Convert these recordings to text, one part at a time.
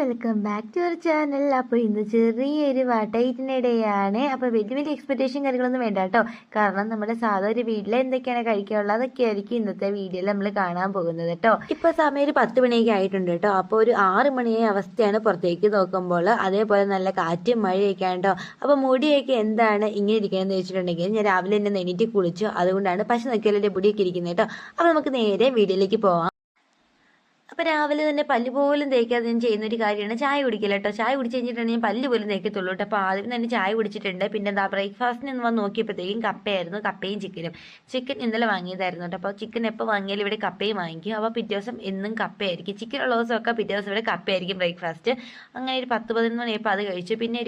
Welcome back to our channel. അപ്പോൾ ഇന്ന് ചെറിയൊരു വട്ടയിറ്റിനിടെയാണ്. അപ്പോൾ വലിയ വലിയ എക്സ്പെക്ടേഷൻ കാര്യങ്ങളൊന്നും വേണ്ട കേട്ടോ. കാരണം നമ്മുടെ സാധാ ഒരു വീട്ടിൽ എന്തൊക്കെയാണ് കഴിക്കാനുള്ളത് അതൊക്കെ ആയിരിക്കും ഇന്നത്തെ വീഡിയോയിൽ നമ്മൾ കാണാൻ പോകുന്നത് കേട്ടോ. ഇപ്പോൾ സമയം ഒരു 10 മണിയൊക്കെ ആയിട്ടുണ്ട് കേട്ടോ. അപ്പോൾ ഒരു 6 മണിയായ അവസ്ഥയാണ് പുറത്തേക്ക് നോക്കുമ്പോൾ. അതേപോലെ നല്ല കാറ്റും മഴയൊക്കെ ആണ് കേട്ടോ. അപ്പോൾ മുടിയൊക്കെ എന്താണ് ഇങ്ങനെ ഇരിക്കണമെന്ന് വെച്ചിട്ടുണ്ടെങ്കിൽ ഞാൻ രാവിലെ തന്നെ എണീറ്റ് കുളിച്ചു. അതുകൊണ്ടാണ് പശ നോക്കിയാലേ മുടിയൊക്കെ ഇരിക്കുന്നത് കേട്ടോ. അപ്പോൾ നമുക്ക് നേരെ വീഡിയോയിലേക്ക് പോവാം. അപ്പോൾ രാവിലെ തന്നെ പല്ല് പോലും തേക്കാതെ ഞാൻ ചെയ്യുന്ന ഒരു കാര്യമാണ് ചായ കുടിക്കില്ല കേട്ടോ. ചായ കുടിച്ച് കഴിഞ്ഞിട്ടാണ് ഞാൻ പല്ല് പോലും തേക്കത്തുള്ളൂ കേട്ടോ. അപ്പോൾ ആദ്യം തന്നെ ചായ കുടിച്ചിട്ടുണ്ട്. പിന്നെ എന്താ ബ്രേക്ക്ഫാസ്റ്റിന് ഒന്ന് വന്ന് നോക്കിയപ്പോഴത്തേക്കും കപ്പയായിരുന്നു. കപ്പയും ചിക്കൻ ഇന്നലെ വാങ്ങിയതായിരുന്നു കേട്ടോ. അപ്പോൾ ചിക്കൻ എപ്പോൾ വാങ്ങിയാലും ഇവിടെ കപ്പയും വാങ്ങിക്കും. അപ്പോൾ പിറ്റേ ദിവസം എന്നും കപ്പയായിരിക്കും. ചിക്കൻ ഉള്ള ദിവസമൊക്കെ പിറ്റേ ദിവസം ഇവിടെ കപ്പയായിരിക്കും ബ്രേക്ക്ഫാസ്റ്റ്. അങ്ങനെ ഒരു 10-11 മണിയപ്പോൾ അത് കഴിച്ചു. പിന്നെ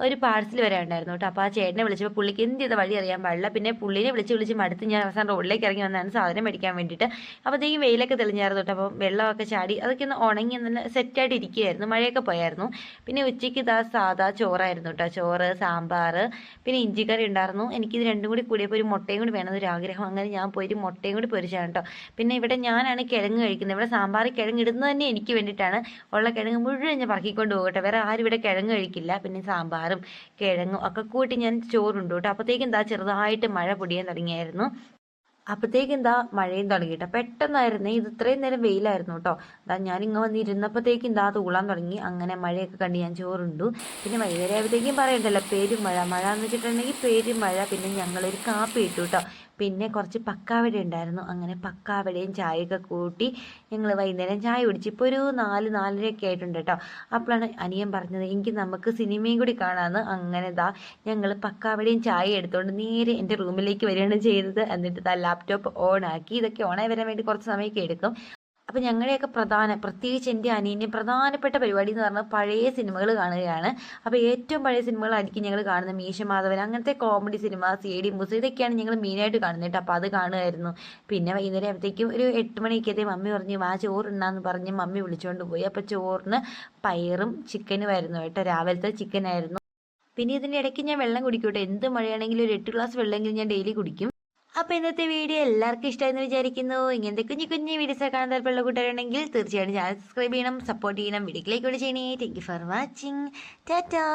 ഒരു പാഴ്സൽ വരാനുണ്ടായിരുന്നു കേട്ടോ. അപ്പോൾ ആ ചേട്ടനെ വിളിച്ചപ്പോൾ പുള്ളിക്ക് എന്ത് ചെയ്ത വഴി അറിയാൻ പാടില്ല. പിന്നെ പുള്ളിനെ വിളിച്ച് മടുത്ത് ഞാൻ അവസാനം റോഡിലേക്ക് ഇറങ്ങി വന്നതാണ് സാധനം മേടിക്കാൻ വേണ്ടിയിട്ട്. അപ്പോഴത്തേക്കും വെയിലൊക്കെ തെളിഞ്ഞായിരുന്നു കേട്ടോ. അപ്പോൾ വെള്ളമൊക്കെ ചാടി അതൊക്കെ ഒന്ന് ഉണങ്ങി നല്ല സെറ്റായിട്ട് ഇരിക്കുകയായിരുന്നു. മഴയൊക്കെ പോയായിരുന്നു. പിന്നെ ഉച്ചയ്ക്ക് ഇതാ സാധാ ചോറായിരുന്നു കേട്ടോ. ചോറ്, സാമ്പാർ, പിന്നെ ഇഞ്ചിക്കറി ഉണ്ടായിരുന്നു. എനിക്കിത് രണ്ടും കൂടി കൂടിയപ്പോൾ ഒരു മുട്ടയും കൂടി വേണമെന്നൊരു ആഗ്രഹം. അങ്ങനെ ഞാൻ പോയിട്ട് മുട്ടയും കൂടി പൊരിച്ചാണ് കേട്ടോ. പിന്നെ ഇവിടെ ഞാനാണ് കിഴങ്ങ് കഴിക്കുന്നത്. ഇവിടെ സാമ്പാർ കിഴങ്ങ് ഇടുന്നത് തന്നെ എനിക്ക് വേണ്ടിയിട്ടാണ്. ഉള്ള കിഴങ്ങ് മുഴുവൻ ഞാൻ പറക്കിക്കൊണ്ട് പോകട്ടെ. വേറെ ആരും ഇവിടെ കിഴങ്ങ് കഴിക്കില്ല. പിന്നെ സാമ്പാറും കിഴങ്ങും ഒക്കെ കൂട്ടി ഞാൻ ചോറുണ്ട് കേട്ടോ. അപ്പോഴത്തേക്കും എന്താ ചെറുതായിട്ട് മഴ പൊടിയാൻ തുടങ്ങിയായിരുന്നു. അപ്പോഴത്തേക്കും എന്താ മഴയും തുടങ്ങിയിട്ട് പെട്ടെന്നായിരുന്നേ. ഇത് ഇത്രയും നേരം വെയിലായിരുന്നു കേട്ടോ. എന്താ ഞാനിങ്ങനെ വന്നിരുന്നപ്പോഴത്തേക്കും എന്താ തൂളാൻ തുടങ്ങി. അങ്ങനെ മഴയൊക്കെ കണ്ട് ഞാൻ ചോറുണ്ടു. പിന്നെ വൈകുന്നേരം ആയപ്പോഴത്തേക്കും പറയണ്ടല്ലോ പെരുമഴ. മഴ എന്ന് വെച്ചിട്ടുണ്ടെങ്കിൽ പെരുമഴ. പിന്നെ ഞങ്ങളൊരു കാപ്പി ഇട്ടു കേട്ടോ. പിന്നെ കുറച്ച് പക്കാവട ഉണ്ടായിരുന്നു. അങ്ങനെ പക്കാവടയും ചായയൊക്കെ കൂട്ടി ഞങ്ങൾ വൈകുന്നേരം ചായ കുടിച്ചു. ഇപ്പോൾ ഒരു 4-4:30 ആയിട്ടുണ്ട് കേട്ടോ. അപ്പോഴാണ് അനിയൻ പറഞ്ഞത് എനിക്ക് നമുക്ക് സിനിമയും കൂടി കാണാമെന്ന്. അങ്ങനെ ഞങ്ങൾ പക്കാവടയും ചായ എടുത്തുകൊണ്ട് നേരെ എൻ്റെ റൂമിലേക്ക് വരികയാണ് ചെയ്തത്. എന്നിട്ട് ലാപ്ടോപ്പ് ഓൺ ആക്കി. ഇതൊക്കെ ഓണായി വരാൻ വേണ്ടി കുറച്ച് സമയമൊക്കെ എടുക്കും. അപ്പം ഞങ്ങളുടെയൊക്കെ പ്രത്യേകിച്ച് എൻ്റെ അനിയൻ്റെ പ്രധാനപ്പെട്ട പരിപാടി എന്ന് പറഞ്ഞാൽ പഴയ സിനിമകൾ കാണുകയാണ്. അപ്പോൾ ഏറ്റവും പഴയ സിനിമകളായിരിക്കും ഞങ്ങൾ കാണുന്നത്. മീശമാധവൻ, അങ്ങനത്തെ കോമഡി സിനിമ, CD മൂസ, ഇതൊക്കെയാണ് ഞങ്ങൾ മെയിനായിട്ട് കാണുന്നത് കേട്ടോ. അപ്പോൾ അത് കാണുമായിരുന്നു. പിന്നെ വൈകുന്നേരം ആകുമ്പോഴത്തേക്കും ഒരു 8 മണിയൊക്കെ മമ്മി പറഞ്ഞു വാ ചോറുണ്ടാന്ന് പറഞ്ഞ് മമ്മി വിളിച്ചുകൊണ്ട് പോയി. അപ്പോൾ ചോറിന് പയറും ചിക്കനും ആയിരുന്നു കേട്ടോ. രാവിലത്തെ ചിക്കനായിരുന്നു. പിന്നെ ഇതിൻ്റെ ഇടയ്ക്ക് ഞാൻ വെള്ളം കുടിക്കും കേട്ടോ. എന്ത് മഴയാണെങ്കിലും ഒരു 8 ഗ്ലാസ് വെള്ളമെങ്കിലും ഞാൻ ഡെയിലി കുടിക്കും. അപ്പോൾ ഇന്നത്തെ വീഡിയോ എല്ലാവർക്കും ഇഷ്ടമായെന്ന് വിചാരിക്കുന്നു. ഇങ്ങനത്തെ കുഞ്ഞു വീഡിയോസ് കാണാൻ താല്പര്യമുള്ള കൂട്ടുകാരുണ്ടെങ്കിൽ തീർച്ചയായിട്ടും ചാനൽ സബ്സ്ക്രൈബ് ചെയ്യണം, സപ്പോർട്ട് ചെയ്യണം, വീഡിയോയിലേക്ക് കൂടി ചെയ്യണേ. Thank you for watching. Tata.